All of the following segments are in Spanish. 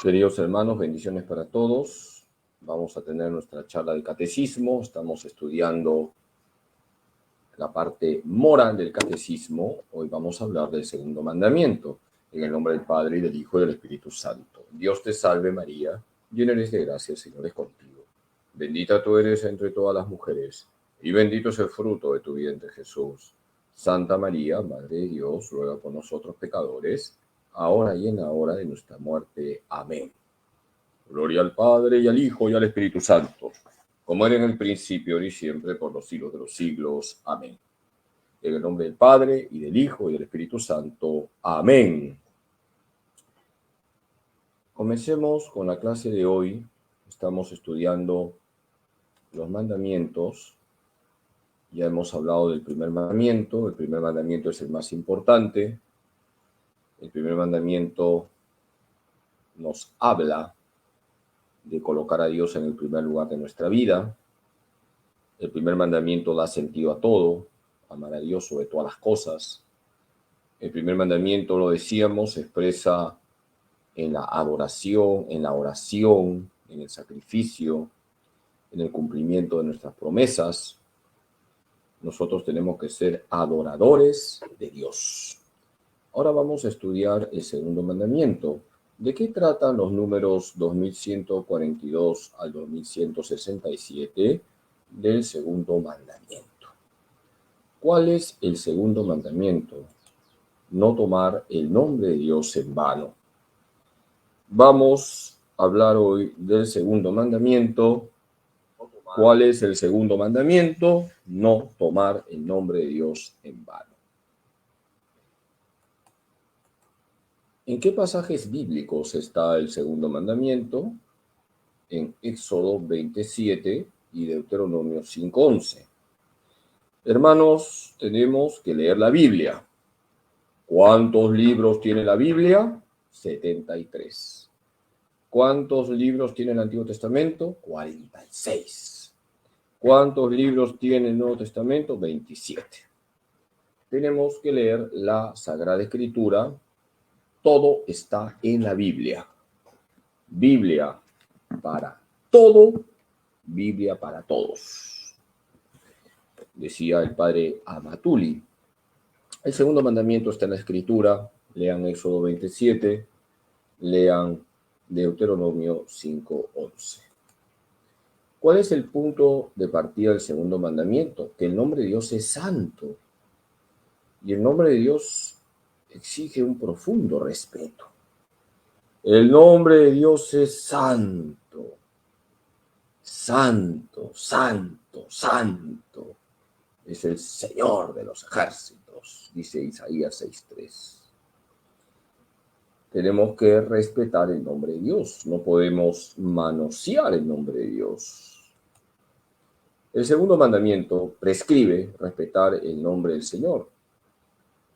Queridos hermanos, bendiciones para todos. Vamos a tener nuestra charla de catecismo. Estamos estudiando la parte moral del catecismo. Hoy vamos a hablar del segundo mandamiento. En el nombre del Padre, y del Hijo, y del Espíritu Santo. Dios te salve María, llena eres de gracia, el Señor es contigo. Bendita tú eres entre todas las mujeres, y bendito es el fruto de tu vientre Jesús. Santa María, Madre de Dios, ruega por nosotros pecadores, ahora y en la hora de nuestra muerte. Amén. Gloria al Padre, y al Hijo, y al Espíritu Santo, como era en el principio, ahora y siempre, por los siglos de los siglos. Amén. En el nombre del Padre, y del Hijo, y del Espíritu Santo. Amén. Comencemos con la clase de hoy. Estamos estudiando los mandamientos. Ya hemos hablado del primer mandamiento. El primer mandamiento es el más importante. El primer mandamiento nos habla de colocar a Dios en el primer lugar de nuestra vida. El primer mandamiento da sentido a todo, amar a Dios sobre todas las cosas. El primer mandamiento, lo decíamos, se expresa en la adoración, en la oración, en el sacrificio, en el cumplimiento de nuestras promesas. Nosotros tenemos que ser adoradores de Dios. Ahora vamos a estudiar el segundo mandamiento. ¿De qué tratan los números 2142 al 2167 del segundo mandamiento? ¿Cuál es el segundo mandamiento? No tomar el nombre de Dios en vano. Vamos a hablar hoy del segundo mandamiento. ¿Cuál es el segundo mandamiento? No tomar el nombre de Dios en vano. ¿En qué pasajes bíblicos está el segundo mandamiento? En Éxodo 27 y Deuteronomio 5:11. Hermanos, tenemos que leer la Biblia. ¿Cuántos libros tiene la Biblia? 73. ¿Cuántos libros tiene el Antiguo Testamento? 46. ¿Cuántos libros tiene el Nuevo Testamento? 27. Tenemos que leer la Sagrada Escritura. Todo está en la Biblia. Biblia para todo, Biblia para todos. Decía el padre Amatuli. El segundo mandamiento está en la Escritura. Lean Éxodo 27, lean Deuteronomio 5:11. ¿Cuál es el punto de partida del segundo mandamiento? Que el nombre de Dios es santo. Y el nombre de Dios exige un profundo respeto. El nombre de Dios es santo. Santo, santo, santo. Es el Señor de los ejércitos, dice Isaías 6:3. Tenemos que respetar el nombre de Dios. No podemos manosear el nombre de Dios. El segundo mandamiento prescribe respetar el nombre del Señor.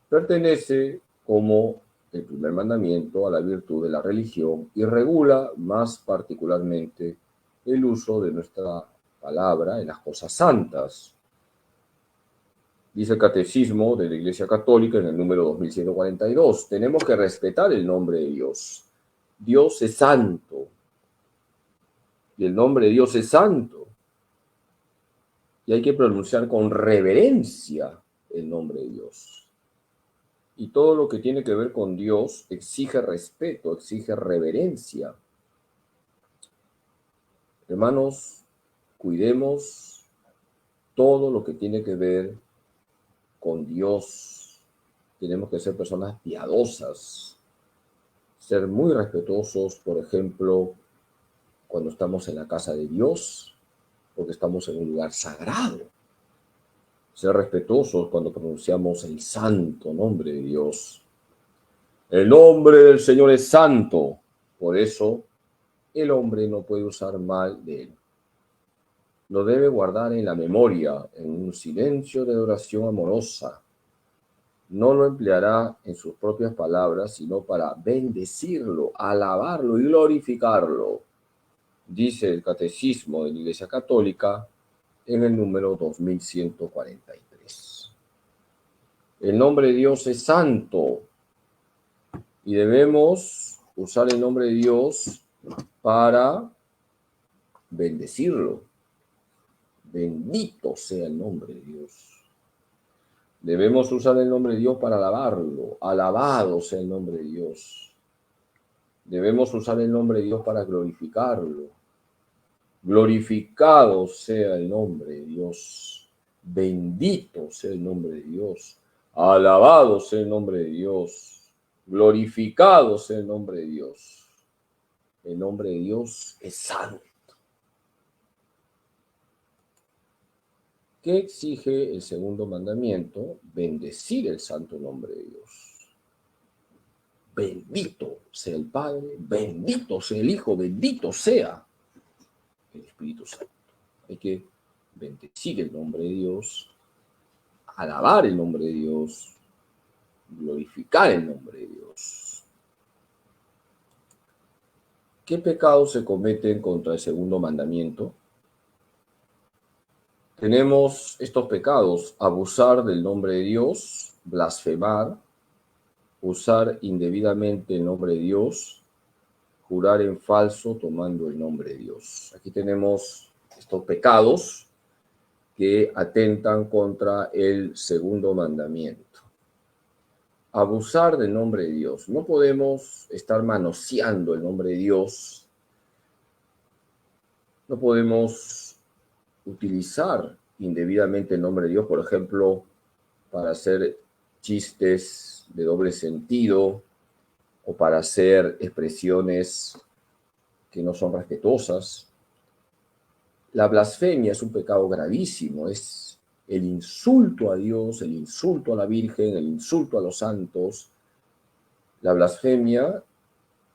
Pertenece, como el primer mandamiento, a la virtud de la religión y regula más particularmente el uso de nuestra palabra en las cosas santas. Dice el Catecismo de la Iglesia Católica en el número 2142, tenemos que respetar el nombre de Dios. Dios es santo. Y el nombre de Dios es santo. Y hay que pronunciar con reverencia el nombre de Dios. Y todo lo que tiene que ver con Dios exige respeto, exige reverencia. Hermanos, cuidemos todo lo que tiene que ver con Dios. Tenemos que ser personas piadosas, ser muy respetuosos, por ejemplo, cuando estamos en la casa de Dios, porque estamos en un lugar sagrado. Ser respetuosos cuando pronunciamos el santo nombre de Dios. El nombre del Señor es santo, por eso el hombre no puede usar mal de él. Lo debe guardar en la memoria, en un silencio de oración amorosa. No lo empleará en sus propias palabras, sino para bendecirlo, alabarlo y glorificarlo. Dice el Catecismo de la Iglesia Católica en el número 2143. El nombre de Dios es santo y debemos usar el nombre de Dios para bendecirlo. Bendito sea el nombre de Dios. Debemos usar el nombre de Dios para alabarlo. Alabado sea el nombre de Dios. Debemos usar el nombre de Dios para glorificarlo. Glorificado sea el nombre de Dios. Bendito sea el nombre de Dios. Alabado sea el nombre de Dios. Glorificado sea el nombre de Dios. El nombre de Dios es santo. ¿Qué exige el segundo mandamiento? Bendecir el santo nombre de Dios. Bendito sea el Padre, bendito sea el Hijo, bendito sea el Espíritu Santo. Hay que bendecir el nombre de Dios, alabar el nombre de Dios, glorificar el nombre de Dios. ¿Qué pecados se cometen contra el segundo mandamiento? Tenemos estos pecados: abusar del nombre de Dios, blasfemar, usar indebidamente el nombre de Dios, jurar en falso tomando el nombre de Dios. Aquí tenemos estos pecados que atentan contra el segundo mandamiento. Abusar del nombre de Dios. No podemos estar manoseando el nombre de Dios. No podemos utilizar indebidamente el nombre de Dios, por ejemplo, para hacer chistes de doble sentido o para hacer expresiones que no son respetuosas. La blasfemia es un pecado gravísimo, es el insulto a Dios, el insulto a la Virgen, el insulto a los santos. La blasfemia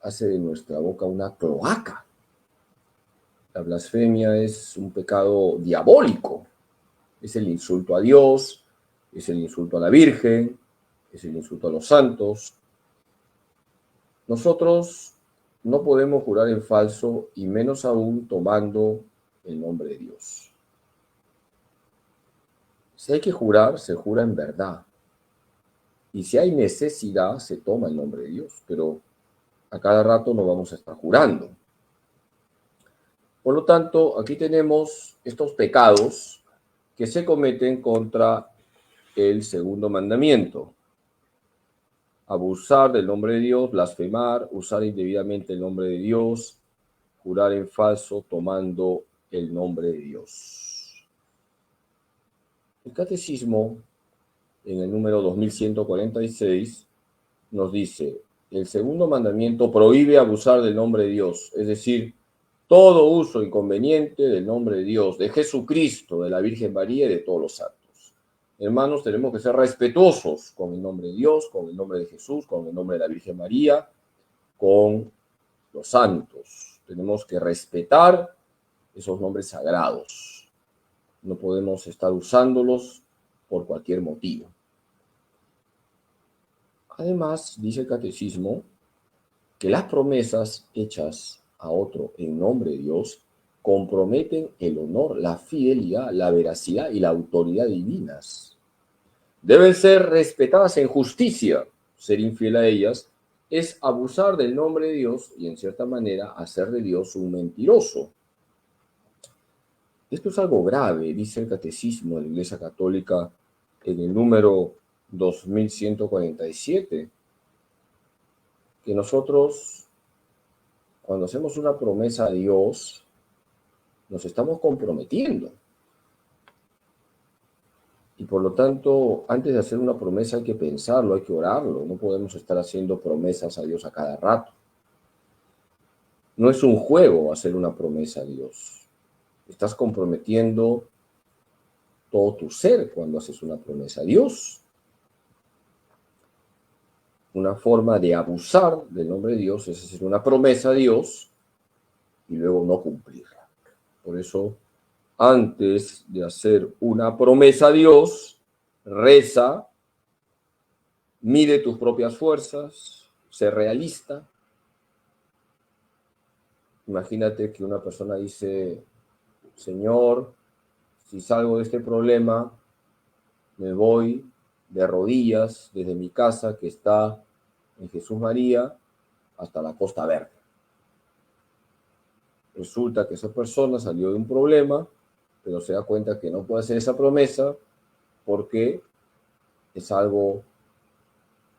hace de nuestra boca una cloaca. La blasfemia es un pecado diabólico. Es el insulto a Dios, es el insulto a la Virgen, es el insulto a los santos. Nosotros no podemos jurar en falso y menos aún tomando el nombre de Dios. Si hay que jurar, se jura en verdad. Y si hay necesidad, se toma el nombre de Dios. Pero a cada rato no vamos a estar jurando. Por lo tanto, aquí tenemos estos pecados que se cometen contra el segundo mandamiento: abusar del nombre de Dios, blasfemar, usar indebidamente el nombre de Dios, jurar en falso tomando el nombre de Dios. El Catecismo, en el número 2146, nos dice: el segundo mandamiento prohíbe abusar del nombre de Dios, es decir, todo uso inconveniente del nombre de Dios, de Jesucristo, de la Virgen María y de todos los santos. Hermanos, tenemos que ser respetuosos con el nombre de Dios, con el nombre de Jesús, con el nombre de la Virgen María, con los santos. Tenemos que respetar esos nombres sagrados. No podemos estar usándolos por cualquier motivo. Además, dice el Catecismo que las promesas hechas a otro en nombre de Dios comprometen el honor, la fidelidad, la veracidad y la autoridad divinas. Deben ser respetadas en justicia. Ser infiel a ellas es abusar del nombre de Dios y, en cierta manera, hacer de Dios un mentiroso. Esto es algo grave, dice el Catecismo de la Iglesia Católica en el número 2147, que nosotros, cuando hacemos una promesa a Dios, nos estamos comprometiendo. Y por lo tanto, antes de hacer una promesa hay que pensarlo, hay que orarlo. No podemos estar haciendo promesas a Dios a cada rato. No es un juego hacer una promesa a Dios. Estás comprometiendo todo tu ser cuando haces una promesa a Dios. Una forma de abusar del nombre de Dios es hacer una promesa a Dios y luego no cumplirla. Por eso, antes de hacer una promesa a Dios, reza, mide tus propias fuerzas, sé realista. Imagínate que una persona dice: Señor, si salgo de este problema, me voy de rodillas desde mi casa que está en Jesús María hasta la Costa Verde. Resulta que esa persona salió de un problema, pero se da cuenta que no puede hacer esa promesa porque es algo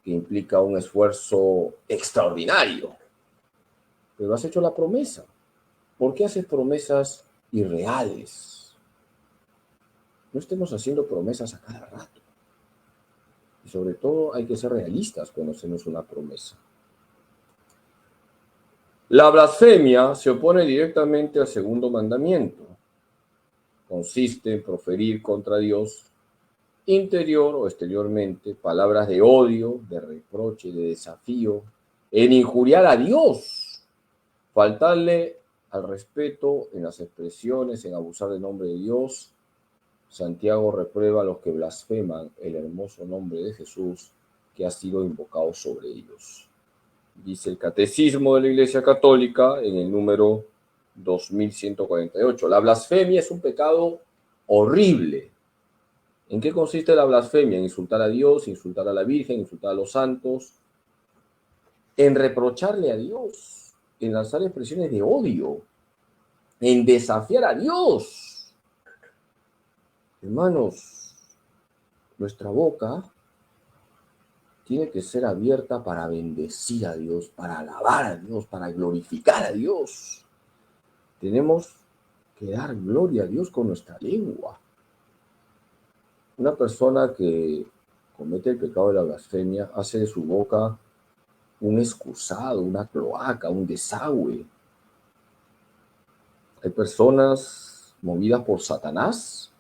que implica un esfuerzo extraordinario. Pero has hecho la promesa. ¿Por qué haces promesas irreales? No estemos haciendo promesas a cada rato. Y sobre todo hay que ser realistas cuando hacemos una promesa. La blasfemia se opone directamente al segundo mandamiento. Consiste en proferir contra Dios, interior o exteriormente, palabras de odio, de reproche, de desafío, en injuriar a Dios, faltarle al respeto en las expresiones, en abusar del nombre de Dios. Santiago reprueba a los que blasfeman el hermoso nombre de Jesús que ha sido invocado sobre ellos. Dice el Catecismo de la Iglesia Católica en el número 2148. La blasfemia es un pecado horrible. ¿En qué consiste la blasfemia? En insultar a Dios, insultar a la Virgen, insultar a los santos, en reprocharle a Dios, en lanzar expresiones de odio, en desafiar a Dios. Hermanos, nuestra boca tiene que ser abierta para bendecir a Dios, para alabar a Dios, para glorificar a Dios. Tenemos que dar gloria a Dios con nuestra lengua. Una persona que comete el pecado de la blasfemia hace de su boca un excusado, una cloaca, un desagüe. Hay personas movidas por Satanás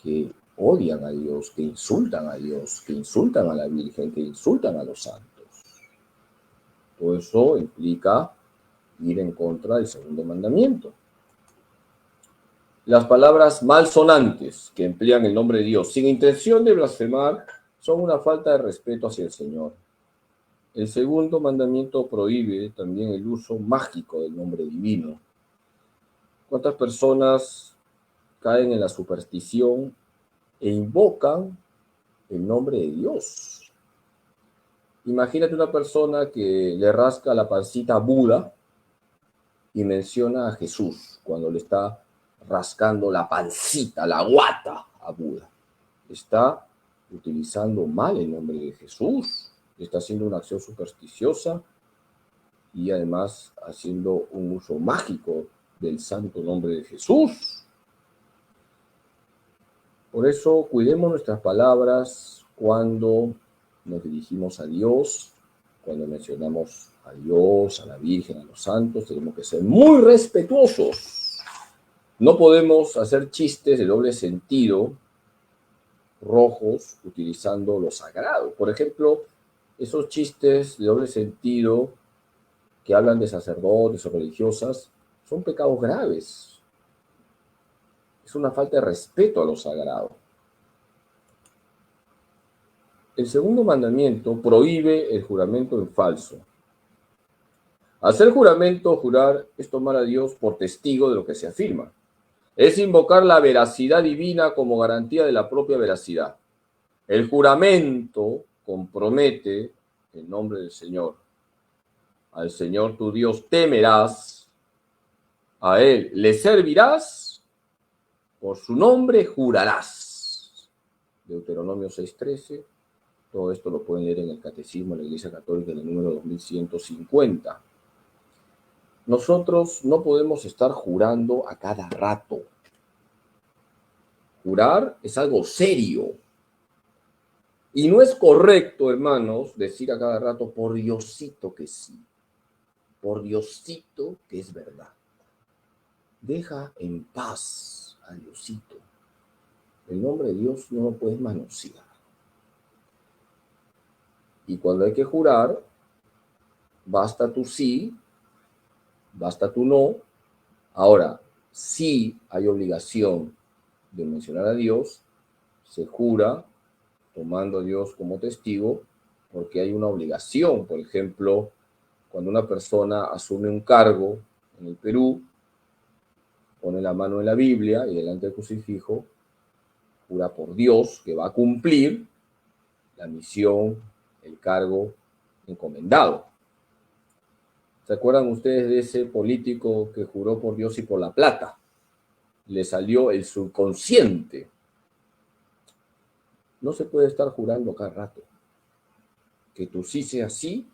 que odian a Dios, que insultan a Dios, que insultan a la Virgen, que insultan a los santos. Todo eso implica ir en contra del segundo mandamiento. Las palabras malsonantes que emplean el nombre de Dios sin intención de blasfemar son una falta de respeto hacia el Señor. El segundo mandamiento prohíbe también el uso mágico del nombre divino. ¿Cuántas personas caen en la superstición e invocan el nombre de Dios? Imagínate una persona que le rasca la pancita a Buda y menciona a Jesús cuando le está rascando la pancita, la guata a Buda. Está utilizando mal el nombre de Jesús, está haciendo una acción supersticiosa y además haciendo un uso mágico del santo nombre de Jesús. Por eso cuidemos nuestras palabras cuando nos dirigimos a Dios, cuando mencionamos a Dios, a la Virgen, a los santos. Tenemos que ser muy respetuosos. No podemos hacer chistes de doble sentido rojos utilizando lo sagrado. Por ejemplo, esos chistes de doble sentido que hablan de sacerdotes o religiosas son pecados graves. Es una falta de respeto a lo sagrado. El segundo mandamiento prohíbe el juramento en falso. Hacer juramento o jurar es tomar a Dios por testigo de lo que se afirma. Es invocar la veracidad divina como garantía de la propia veracidad. El juramento compromete el nombre del Señor. Al Señor tu Dios temerás, a Él le servirás, por su nombre jurarás. Deuteronomio 6:13. Todo esto lo pueden leer en el Catecismo de la Iglesia Católica en el número 2150. Nosotros no podemos estar jurando a cada rato. Jurar es algo serio. Y no es correcto, hermanos, decir a cada rato, por Diosito que sí, por Diosito que es verdad. Deja en paz a Diosito. El nombre de Dios no lo puedes manosear. Y cuando hay que jurar, basta tu sí, basta tu no. Ahora, si hay obligación de mencionar a Dios, se jura tomando a Dios como testigo, porque hay una obligación. Por ejemplo, cuando una persona asume un cargo en el Perú, pone la mano en la Biblia y delante del crucifijo, jura por Dios que va a cumplir la misión, el cargo encomendado. ¿Se acuerdan ustedes de ese político que juró por Dios y por la plata? Le salió el subconsciente. No se puede estar jurando cada rato. Que tú sí seas sí,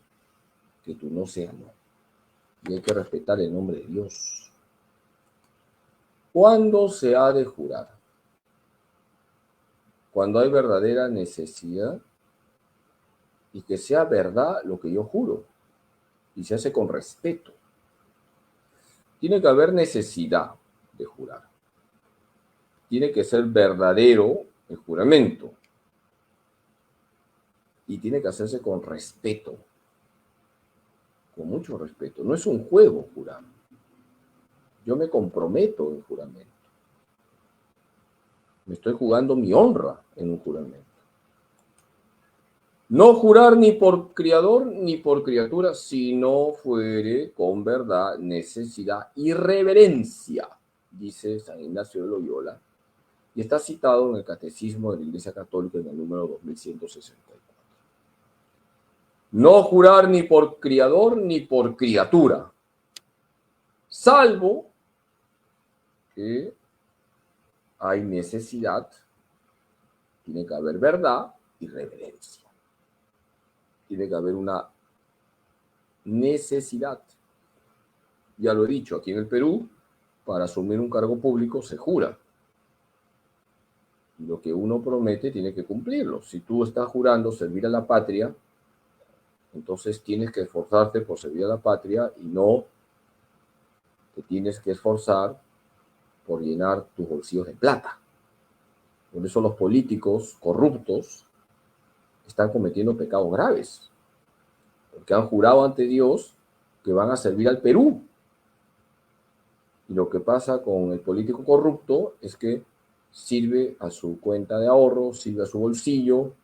que tú no seas no. Y hay que respetar el nombre de Dios. ¿Cuándo se ha de jurar? Cuando hay verdadera necesidad y que sea verdad lo que yo juro. Y se hace con respeto. Tiene que haber necesidad de jurar. Tiene que ser verdadero el juramento. Y tiene que hacerse con respeto. Con mucho respeto. No es un juego jurar. Yo me comprometo en juramento. Me estoy jugando mi honra en un juramento. No jurar ni por criador ni por criatura, si no fuere con verdad, necesidad y reverencia, dice San Ignacio de Loyola, y está citado en el Catecismo de la Iglesia Católica en el número 2164. No jurar ni por criador ni por criatura, salvo que hay necesidad, tiene que haber verdad y reverencia. Tiene que haber una necesidad. Ya lo he dicho, aquí en el Perú, para asumir un cargo público se jura. Y lo que uno promete tiene que cumplirlo. Si tú estás jurando servir a la patria, entonces tienes que esforzarte por servir a la patria y no te tienes que esforzar por llenar tus bolsillos de plata. Por eso los políticos corruptos están cometiendo pecados graves, porque han jurado ante Dios que van a servir al Perú. Y lo que pasa con el político corrupto es que sirve a su cuenta de ahorro, sirve a su bolsillo,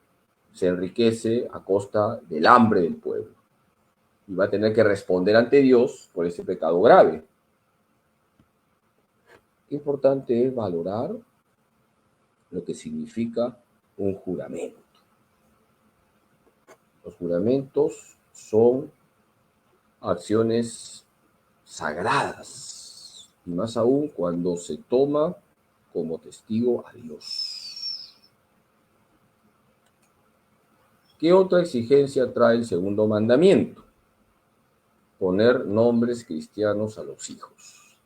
se enriquece a costa del hambre del pueblo. Y va a tener que responder ante Dios por ese pecado grave. Qué importante es valorar lo que significa un juramento. Los juramentos son acciones sagradas, y más aún cuando se toma como testigo a Dios. ¿Qué otra exigencia trae el segundo mandamiento? Poner nombres cristianos a los hijos.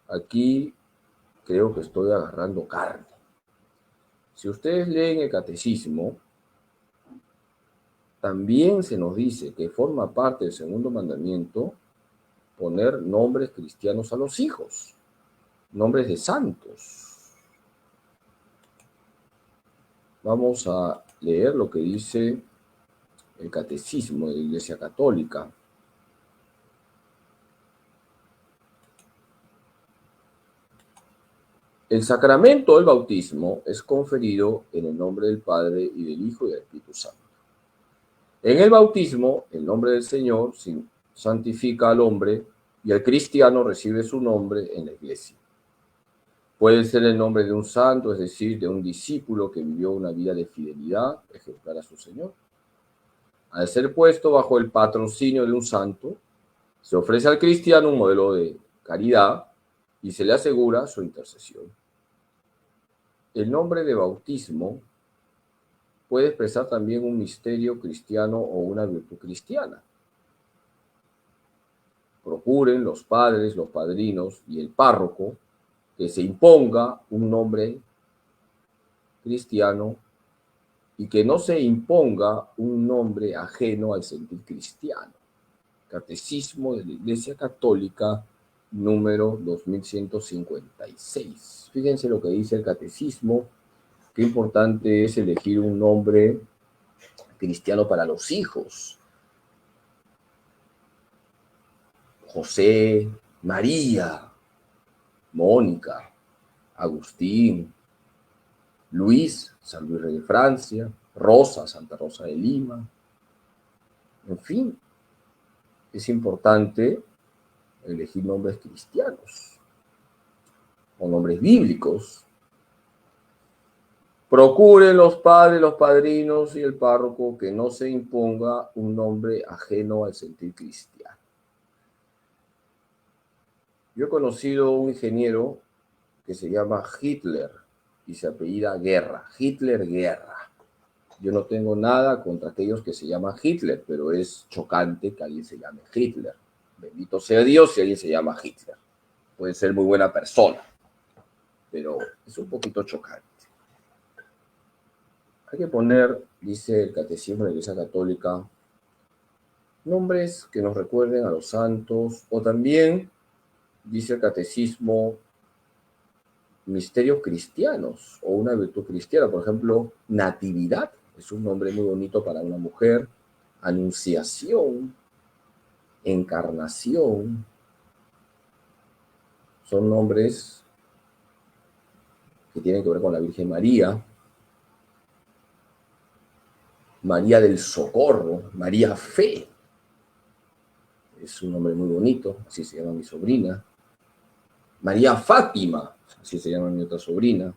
Aquí creo que estoy agarrando carne. Si ustedes leen el catecismo, también se nos dice que forma parte del segundo mandamiento poner nombres cristianos a los hijos, nombres de santos. Vamos a leer lo que dice el catecismo de la Iglesia Católica. El sacramento del bautismo es conferido en el nombre del Padre y del Hijo y del Espíritu Santo. En el bautismo, el nombre del Señor santifica al hombre y el cristiano recibe su nombre en la Iglesia. Puede ser el nombre de un santo, es decir, de un discípulo que vivió una vida de fidelidad ejemplar a su Señor. Al ser puesto bajo el patrocinio de un santo, se ofrece al cristiano un modelo de caridad y se le asegura su intercesión. El nombre de bautismo puede expresar también un misterio cristiano o una virtud cristiana. Procuren los padres, los padrinos y el párroco que se imponga un nombre cristiano y que no se imponga un nombre ajeno al sentir cristiano. Catecismo de la Iglesia Católica, número 2156. Fíjense lo que dice el catecismo, qué importante es elegir un nombre cristiano para los hijos. José, María, Mónica, Agustín, Luis, San Luis Rey de Francia, Rosa, Santa Rosa de Lima. En fin, es importante elegir nombres cristianos o nombres bíblicos. Procuren los padres, los padrinos y el párroco que no se imponga un nombre ajeno al sentir cristiano. Yo he conocido un ingeniero que se llama Hitler y se apellida Guerra. Hitler Guerra. Yo no tengo nada contra aquellos que se llaman Hitler, pero es chocante que alguien se llame Hitler. Bendito sea Dios si alguien se llama Hitler. Puede ser muy buena persona, pero es un poquito chocante. Hay que poner, dice el Catecismo de la Iglesia Católica, nombres que nos recuerden a los santos, o también, dice el Catecismo, misterios cristianos o una virtud cristiana. Por ejemplo, Natividad es un nombre muy bonito para una mujer. Anunciación, Encarnación, son nombres que tienen que ver con la Virgen María. María del Socorro, María Fe, es un nombre muy bonito, así se llama mi sobrina. María Fátima, así se llama mi otra sobrina.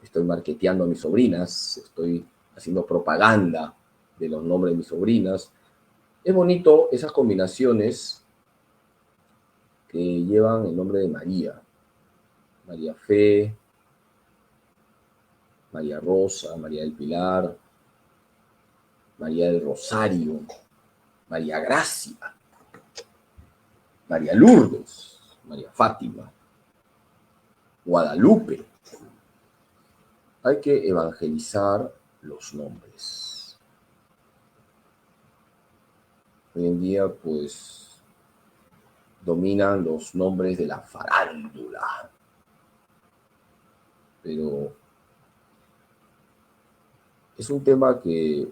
Estoy marketeando a mis sobrinas, estoy haciendo propaganda de los nombres de mis sobrinas. Es bonito esas combinaciones que llevan el nombre de María. María Fe, María Rosa, María del Pilar, María del Rosario, María Gracia, María Lourdes, María Fátima, Guadalupe. Hay que evangelizar los nombres. Hoy en día, pues, dominan los nombres de la farándula. Pero es un tema que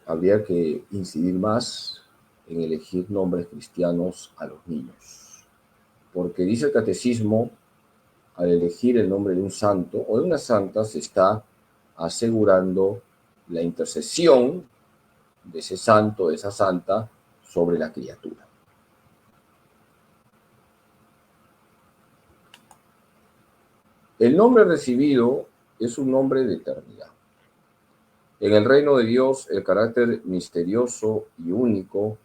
habría que incidir más en elegir nombres cristianos a los niños. Porque dice el Catecismo, al elegir el nombre de un santo o de una santa, se está asegurando la intercesión de ese santo, de esa santa, sobre la criatura. El nombre recibido es un nombre de eternidad. En el reino de Dios, el carácter misterioso y único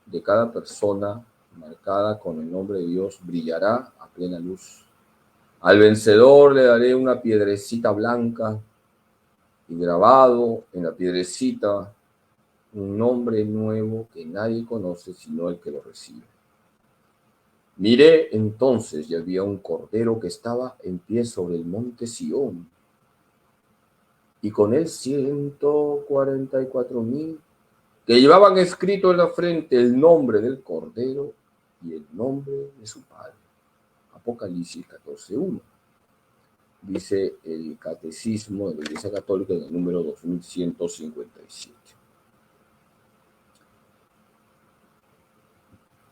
de cada persona, marcada con el nombre de Dios, brillará a plena luz. Al vencedor le daré una piedrecita blanca y grabado en la piedrecita un nombre nuevo que nadie conoce sino el que lo recibe. Miré entonces y había un cordero que estaba en pie sobre el monte Sión, y con él 144,000 que llevaban escrito en la frente el nombre del cordero y el nombre de su padre. Apocalipsis 14:1. Dice el Catecismo de la Iglesia Católica en el número 2157.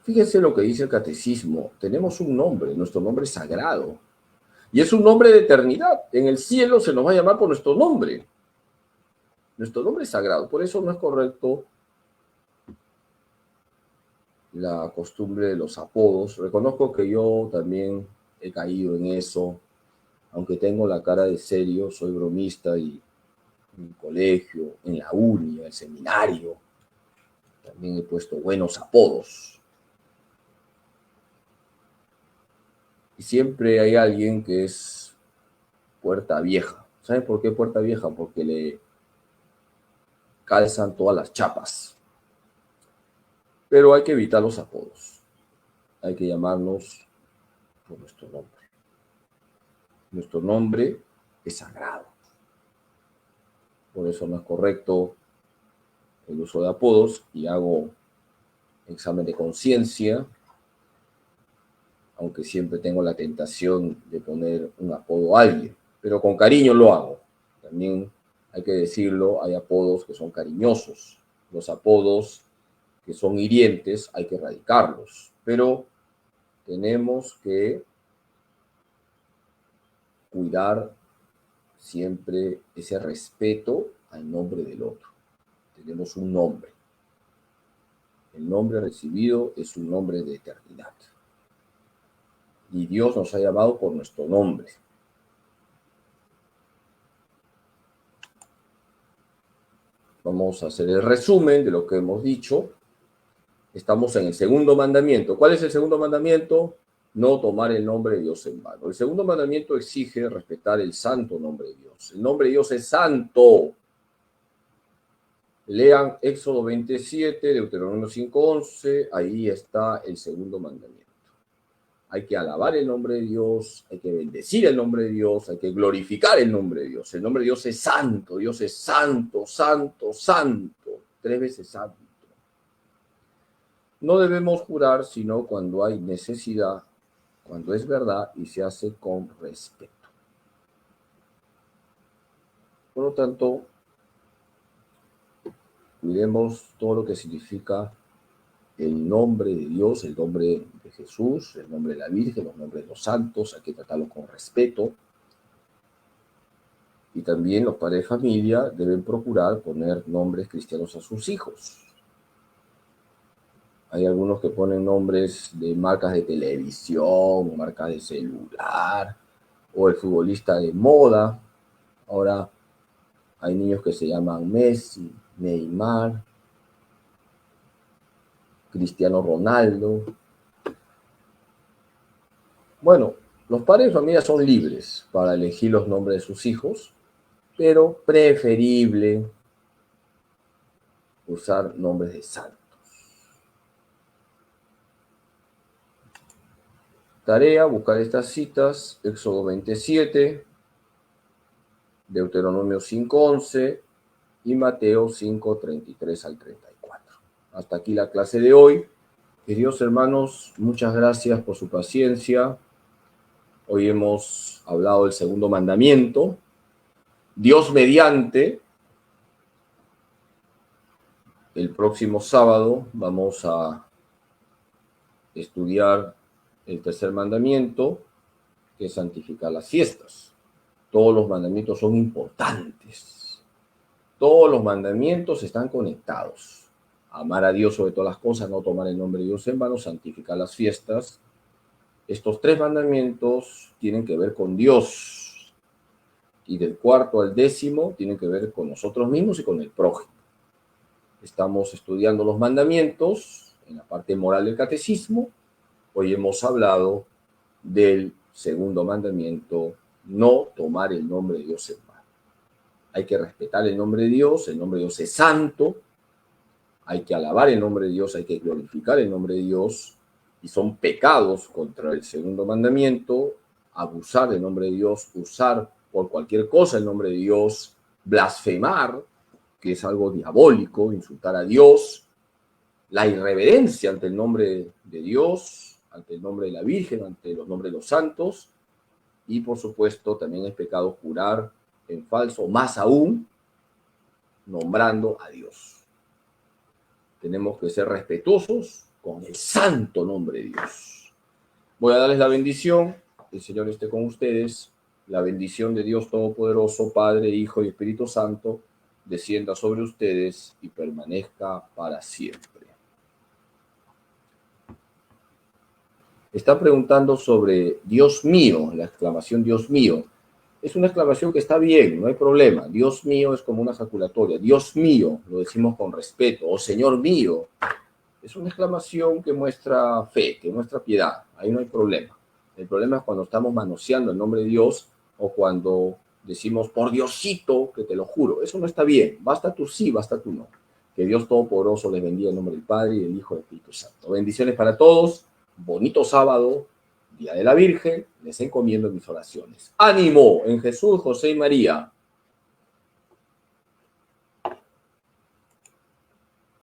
Fíjense lo que dice el Catecismo. Tenemos un nombre, nuestro nombre es sagrado. Y es un nombre de eternidad. En el cielo se nos va a llamar por nuestro nombre. Nuestro nombre es sagrado. Por eso no es correcto la costumbre de los apodos. Reconozco que yo también he caído en eso. Aunque tengo la cara de serio, soy bromista y en el colegio, en la uni, en el seminario, también he puesto buenos apodos. Y siempre hay alguien que es puerta vieja. ¿Saben por qué puerta vieja? Porque le calzan todas las chapas. Pero hay que evitar los apodos. Hay que llamarnos por nuestro nombre. Nuestro nombre es sagrado. Por eso no es correcto el uso de apodos, y hago examen de conciencia, aunque siempre tengo la tentación de poner un apodo a alguien, pero con cariño lo hago. También hay que decirlo, hay apodos que son cariñosos. Los apodos que son hirientes hay que erradicarlos, pero tenemos que cuidar siempre ese respeto al nombre del otro. Tenemos un nombre. El nombre recibido es un nombre de eternidad. Y Dios nos ha llamado por nuestro nombre. Vamos a hacer el resumen de lo que hemos dicho. Estamos en el segundo mandamiento. ¿Cuál es el segundo mandamiento? no tomar el nombre de Dios en vano. El segundo mandamiento exige respetar el santo nombre de Dios. El nombre de Dios es santo. Lean Éxodo 27, Deuteronomio 5:11, ahí está el segundo mandamiento. Hay que alabar el nombre de Dios, hay que bendecir el nombre de Dios, hay que glorificar el nombre de Dios. El nombre de Dios es santo, Dios es santo, santo, santo, 3 veces santo. No debemos jurar sino cuando hay necesidad, cuando es verdad y se hace con respeto. Por lo tanto, miremos todo lo que significa el nombre de Dios, el nombre de Jesús, el nombre de la Virgen, los nombres de los santos, hay que tratarlos con respeto. Y también los padres de familia deben procurar poner nombres cristianos a sus hijos. Hay algunos que ponen nombres de marcas de televisión, marcas de celular, o el futbolista de moda. Ahora hay niños que se llaman Messi, Neymar, Cristiano Ronaldo. Bueno, los padres de familia son libres para elegir los nombres de sus hijos, pero preferible usar nombres de santos. Tarea, buscar estas citas, Éxodo 27, Deuteronomio 5:11 y Mateo 5:33 al 34. Hasta aquí la clase de hoy. Queridos hermanos, muchas gracias por su paciencia. Hoy hemos hablado del segundo mandamiento. Dios mediante, el próximo sábado vamos a estudiar el tercer mandamiento, que es santificar las fiestas. Todos los mandamientos son importantes. Todos los mandamientos están conectados. Amar a Dios sobre todas las cosas, no tomar el nombre de Dios en vano, santificar las fiestas. Estos 3 mandamientos tienen que ver con Dios. Y del 4 al 10 tienen que ver con nosotros mismos y con el prójimo. Estamos estudiando los mandamientos en la parte moral del catecismo. Hoy hemos hablado del segundo mandamiento, no tomar el nombre de Dios en vano. Hay que respetar el nombre de Dios es santo, hay que alabar el nombre de Dios, hay que glorificar el nombre de Dios, y son pecados contra el segundo mandamiento, abusar del nombre de Dios, usar por cualquier cosa el nombre de Dios, blasfemar, que es algo diabólico, insultar a Dios, la irreverencia ante el nombre de Dios, ante el nombre de la Virgen, ante los nombres de los santos, y por supuesto también es pecado jurar en falso, más aún nombrando a Dios. Tenemos que ser respetuosos con el santo nombre de Dios. Voy a darles la bendición, el Señor esté con ustedes, la bendición de Dios Todopoderoso, Padre, Hijo y Espíritu Santo, descienda sobre ustedes y permanezca para siempre. Está preguntando sobre Dios mío, la exclamación Dios mío. Es una exclamación que está bien, no hay problema. Dios mío es como una ejaculatoria. Dios mío, lo decimos con respeto. O Señor mío, es una exclamación que muestra fe, que muestra piedad. Ahí no hay problema. El problema es cuando estamos manoseando el nombre de Dios o cuando decimos por Diosito, que te lo juro. Eso no está bien. Basta tú sí, basta tú no. Que Dios Todopoderoso les bendiga en nombre del Padre y del Hijo y del Espíritu Santo. Bendiciones para todos. Bonito sábado, Día de la Virgen. Les encomiendo mis oraciones. ¡Ánimo en Jesús, José y María!